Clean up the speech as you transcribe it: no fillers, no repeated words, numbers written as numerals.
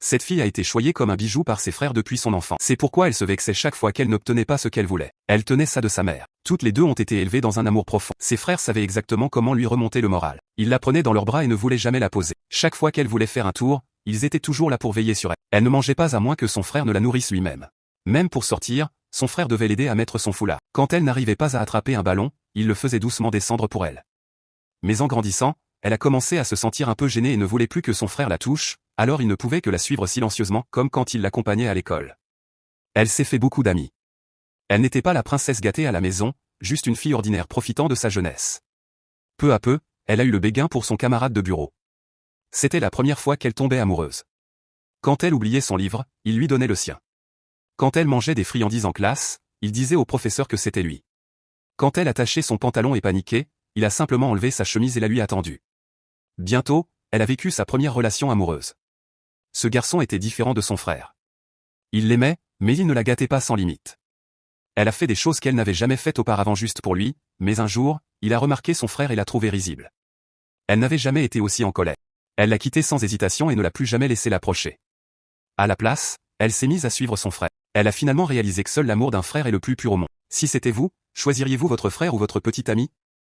Cette fille a été choyée comme un bijou par ses frères depuis son enfance. C'est pourquoi elle se vexait chaque fois qu'elle n'obtenait pas ce qu'elle voulait. Elle tenait ça de sa mère. Toutes les deux ont été élevées dans un amour profond. Ses frères savaient exactement comment lui remonter le moral. Ils la prenaient dans leurs bras et ne voulaient jamais la poser. Chaque fois qu'elle voulait faire un tour, ils étaient toujours là pour veiller sur elle. Elle ne mangeait pas à moins que son frère ne la nourrisse lui-même. Même pour sortir, son frère devait l'aider à mettre son foulard. Quand elle n'arrivait pas à attraper un ballon, il le faisait doucement descendre pour elle. Mais en grandissant, elle a commencé à se sentir un peu gênée et ne voulait plus que son frère la touche, alors il ne pouvait que la suivre silencieusement comme quand il l'accompagnait à l'école. Elle s'est fait beaucoup d'amis. Elle n'était pas la princesse gâtée à la maison, juste une fille ordinaire profitant de sa jeunesse. Peu à peu, elle a eu le béguin pour son camarade de bureau. C'était la première fois qu'elle tombait amoureuse. Quand elle oubliait son livre, il lui donnait le sien. Quand elle mangeait des friandises en classe, il disait au professeur que c'était lui. Quand elle attachait son pantalon et paniquait, il a simplement enlevé sa chemise et la lui a tendue. Bientôt, elle a vécu sa première relation amoureuse. Ce garçon était différent de son frère. Il l'aimait, mais il ne la gâtait pas sans limite. Elle a fait des choses qu'elle n'avait jamais faites auparavant juste pour lui, mais un jour, il a remarqué son frère et l'a trouvé risible. Elle n'avait jamais été aussi en colère. Elle l'a quitté sans hésitation et ne l'a plus jamais laissé l'approcher. À la place, elle s'est mise à suivre son frère. Elle a finalement réalisé que seul l'amour d'un frère est le plus pur au monde. Si c'était vous, choisiriez-vous votre frère ou votre petit ami ?